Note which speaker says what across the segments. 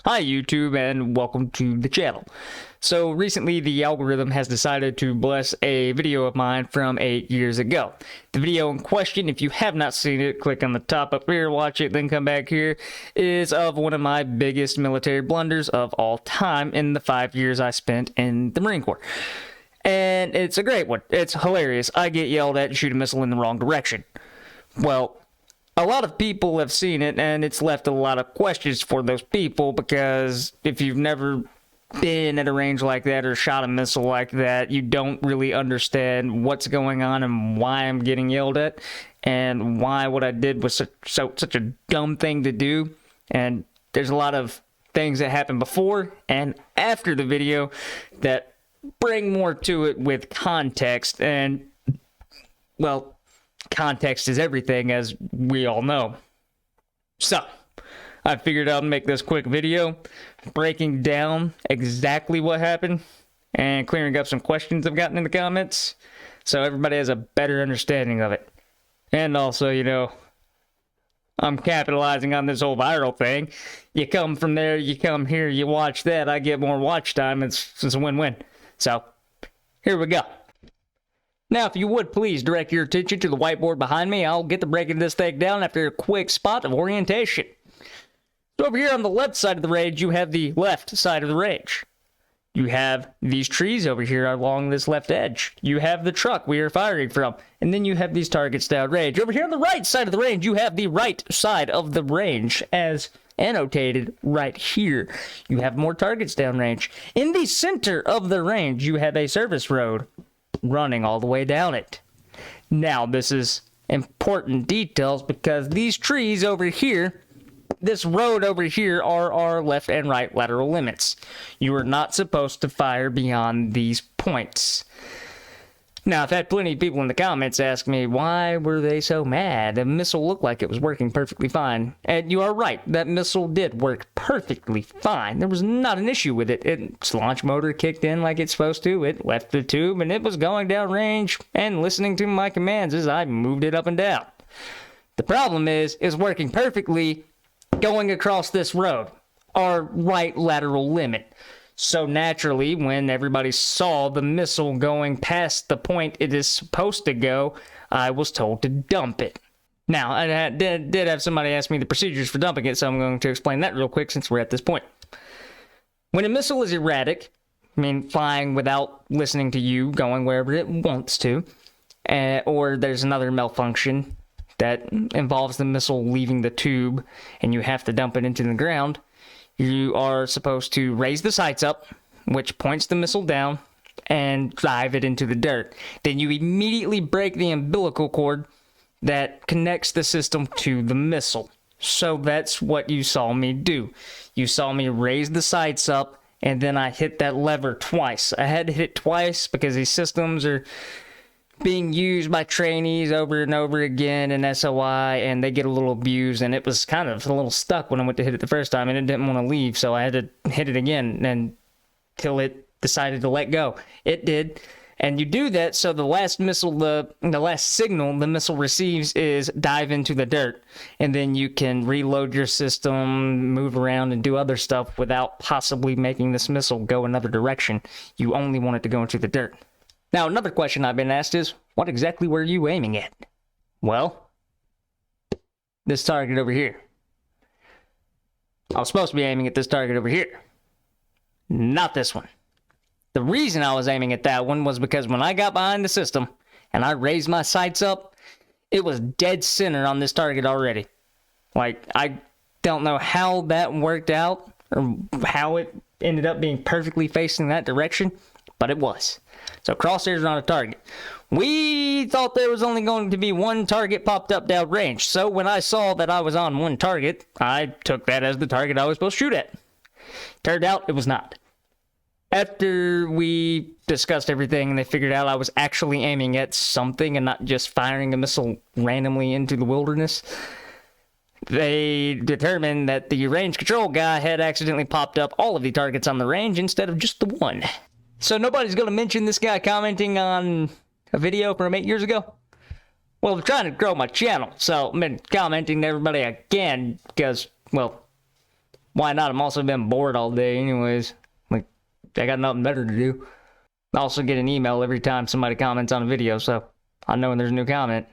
Speaker 1: Hi YouTube and welcome to the channel. So recently the algorithm has decided to bless a video of mine from 8 years ago. The video in question, if you have not seen it, click on the top up here, watch it, then come back here, is of one of my biggest military blunders of all time in the 5 years I spent in the Marine Corps. And it's a great one. It's hilarious. I get yelled at and shoot a missile in the wrong direction. Well, a lot of people have seen it, and it's left a lot of questions for those people, because if you've never been at a range like that or shot a missile like that, you don't really understand what's going on and why I'm getting yelled at, and why what I did was such a dumb thing to do. And there's a lot of things that happened before and after the video that bring more to it with context, and, well, context is everything, as we all know. So, I figured I'd make this quick video breaking down exactly what happened and clearing up some questions I've gotten in the comments so everybody has a better understanding of it. And also, you know, I'm capitalizing on this whole viral thing. You come from there, you come here, you watch that, I get more watch time. It's a win-win. So, here we go. Now, if you would please direct your attention to the whiteboard behind me, I'll get to breaking this thing down after a quick spot of orientation. So over here on the left side of the range, you have the left side of the range. You have these trees over here along this left edge. You have the truck we are firing from. And then you have these targets downrange. Over here on the right side of the range, you have the right side of the range as annotated right here. You have more targets downrange. In the center of the range, you have a service road running all the way down it. Now, this is important details because these trees over here, this road over here, are our left and right lateral limits. You are not supposed to fire beyond these points. Now, I've had plenty of people in the comments ask me, why were they so mad? The missile looked like it was working perfectly fine. And you are right, that missile did work perfectly fine. There was not an issue with it. Its launch motor kicked in like it's supposed to. It left the tube, and it was going down range and listening to my commands as I moved it up and down. The problem is working perfectly going across this road, our right lateral limit. So naturally, when everybody saw the missile going past the point it is supposed to go, I was told to dump it. Now, I did have somebody ask me the procedures for dumping it, so I'm going to explain that real quick since we're at this point. When a missile is erratic, I mean flying without listening to you, going wherever it wants to, or there's another malfunction that involves the missile leaving the tube and you have to dump it into the ground, you are supposed to raise the sights up, which points the missile down, and drive it into the dirt. Then you immediately break the umbilical cord that connects the system to the missile. So that's what you saw me do. You saw me raise the sights up, and then I hit that lever twice. I had to hit it twice because these systems are being used by trainees over and over again in SOI, and they get a little abused, and it was kind of a little stuck when I went to hit it the first time, and it didn't want to leave, so I had to hit it again until it decided to let go. It did, and you do that so the last missile, the last signal the missile receives is dive into the dirt, and then you can reload your system, move around, and do other stuff without possibly making this missile go another direction. You only want it to go into the dirt. Now, another question I've been asked is, what exactly were you aiming at? Well, this target over here. I was supposed to be aiming at this target over here. Not this one. The reason I was aiming at that one was because when I got behind the system and I raised my sights up, it was dead center on this target already. Like, I don't know how that worked out or how it ended up being perfectly facing that direction, but it was. So crosshairs are on a target. We thought there was only going to be one target popped up downrange. So when I saw that I was on one target, I took that as the target I was supposed to shoot at. Turned out it was not. After we discussed everything and they figured out I was actually aiming at something and not just firing a missile randomly into the wilderness, they determined that the range control guy had accidentally popped up all of the targets on the range instead of just the one. So nobody's going to mention this guy commenting on a video from 8 years ago? Well, I'm trying to grow my channel, so I've been commenting to everybody I can because, well, Why not? I'm also been bored all day anyways. Like, I got nothing better to do. I also get an email every time somebody comments on a video, so I know when there's a new comment.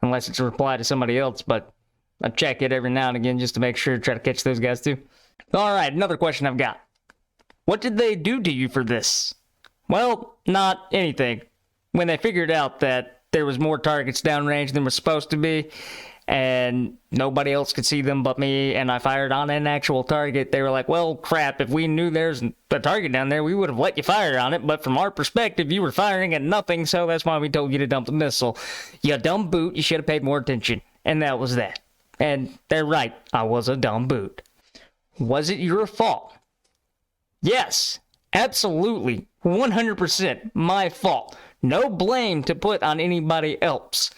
Speaker 1: Unless it's a reply to somebody else, but I check it every now and again just to make sure, try to catch those guys too. Alright, another question I've got. What did they do to you for this? Well, not anything. When they figured out that there was more targets downrange than was supposed to be, and nobody else could see them but me, and I fired on an actual target, they were like, well, crap, if we knew there's a target down there, we would have let you fire on it, but from our perspective, you were firing at nothing, so that's why we told you to dump the missile. You dumb boot, you should have paid more attention. And that was that. And they're right, I was a dumb boot. Was it your fault? Yes, absolutely, 100% my fault. No blame to put on anybody else.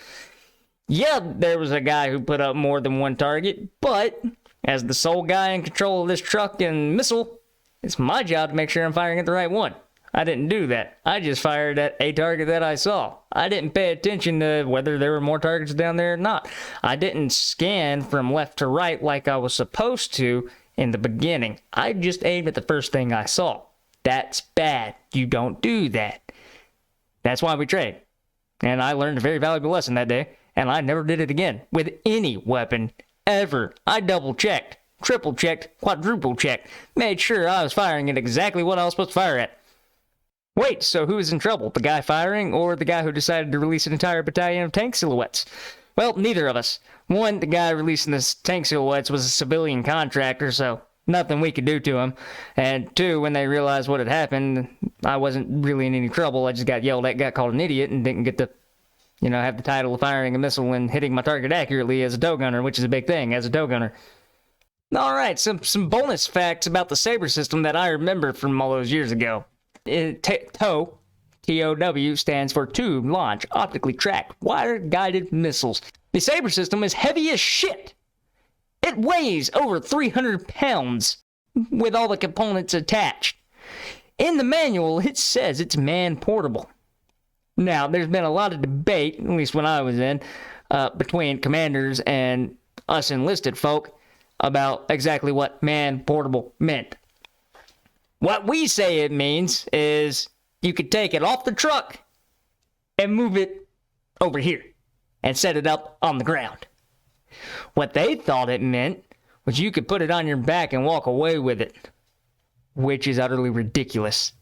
Speaker 1: Yeah, there was a guy who put up more than one target, but as the sole guy in control of this truck and missile, it's my job to make sure I'm firing at the right one. I didn't do that. I just fired at a target that I saw. I didn't pay attention to whether there were more targets down there or not. I didn't scan from left to right like I was supposed to in the beginning. I just aimed at the first thing I saw. That's bad. You don't do that. That's why we trade. And I learned a very valuable lesson that day. And I never did it again with any weapon, ever. I double-checked, triple-checked, quadruple-checked, made sure I was firing at exactly what I was supposed to fire at. Wait, so who was in trouble? The guy firing or the guy who decided to release an entire battalion of tank silhouettes? Well, neither of us. One, the guy releasing the tank silhouettes was a civilian contractor, so nothing we could do to him. And two, when they realized what had happened, I wasn't really in any trouble. I just got yelled at, got called an idiot, and didn't get to have the title of firing a missile and hitting my target accurately as a tow gunner, which is a big thing as a tow gunner. Alright, some bonus facts about the Sabre system that I remember from all those years ago. TOW, T-O-W, stands for Tube Launch Optically Tracked Wire-Guided Missiles. The Sabre system is heavy as shit. It weighs over 300 pounds with all the components attached. In the manual, it says it's man-portable. Now, there's been a lot of debate, at least when I was in, between commanders and us enlisted folk about exactly what man-portable meant. What we say it means is you could take it off the truck and move it over here and set it up on the ground. What they thought it meant was you could put it on your back and walk away with it, which is utterly ridiculous.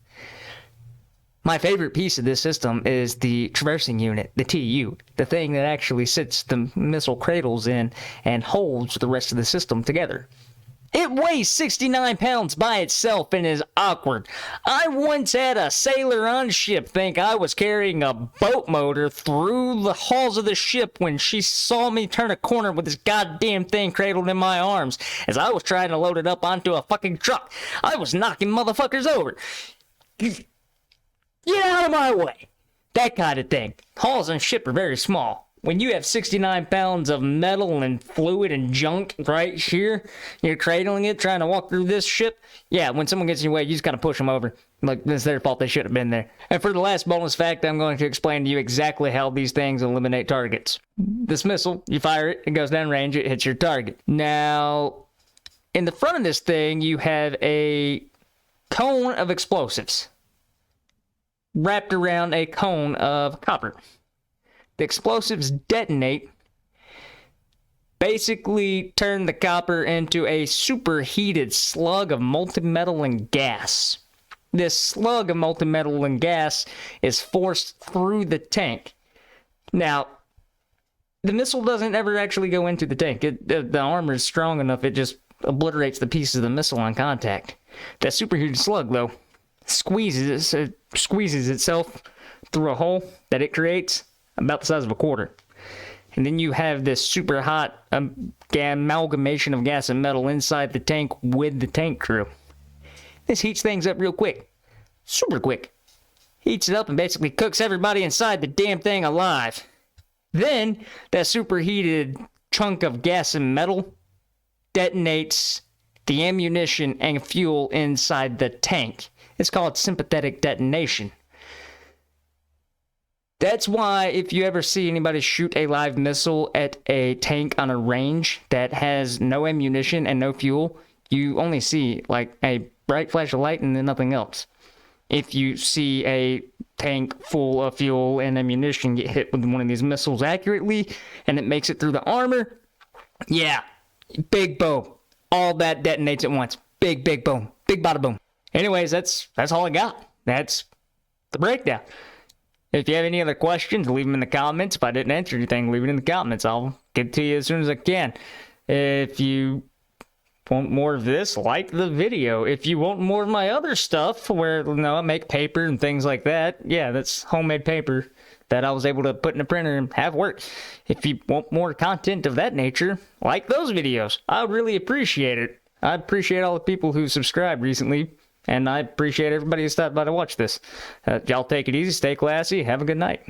Speaker 1: My favorite piece of this system is the traversing unit, the TU, the thing that actually sits the missile cradles in and holds the rest of the system together. It weighs 69 pounds by itself and is awkward. I once had a sailor on ship think I was carrying a boat motor through the halls of the ship when she saw me turn a corner with this goddamn thing cradled in my arms as I was trying to load it up onto a fucking truck. I was knocking motherfuckers over. Get out of my way! That kind of thing. Hulls on ship are very small. When you have 69 pounds of metal and fluid and junk right here, you're cradling it, trying to walk through this ship, yeah, when someone gets in your way, you just gotta push them over. Like, it's their fault, they should have been there. And for the last bonus fact, I'm going to explain to you exactly how these things eliminate targets. This missile, you fire it, it goes down range, it hits your target. Now, in the front of this thing, you have a cone of explosives wrapped around a cone of copper. The explosives detonate, basically turn the copper into a superheated slug of molten metal and gas. This slug of molten metal and gas is forced through the tank. Now, the missile doesn't ever actually go into the tank. The armor is strong enough, it just obliterates the pieces of the missile on contact. That superheated slug, though, squeezes itself through a hole that it creates about the size of a quarter. And then you have this super hot amalgamation of gas and metal inside the tank with the tank crew. This heats things up real quick. Super quick. Heats it up and basically cooks everybody inside the damn thing alive. Then, that superheated chunk of gas and metal detonates the ammunition and fuel inside the tank. It's called sympathetic detonation. That's why if you ever see anybody shoot a live missile at a tank on a range that has no ammunition and no fuel, you only see like a bright flash of light and then nothing else. If you see a tank full of fuel and ammunition get hit with one of these missiles accurately and it makes it through the armor, yeah, big boom. All that detonates at once. Big boom. Big bada boom. Anyways, that's all I got. That's the breakdown. If you have any other questions, leave them in the comments. If I didn't answer anything, leave it in the comments. I'll get to you as soon as I can. If you want more of this, like the video. If you want more of my other stuff, where I make paper and things like that, yeah, that's homemade paper that I was able to put in a printer and have work. If you want more content of that nature, like those videos. I would really appreciate it. I appreciate all the people who subscribed recently, and I appreciate everybody who stopped by to watch this. Y'all take it easy, stay classy, have a good night.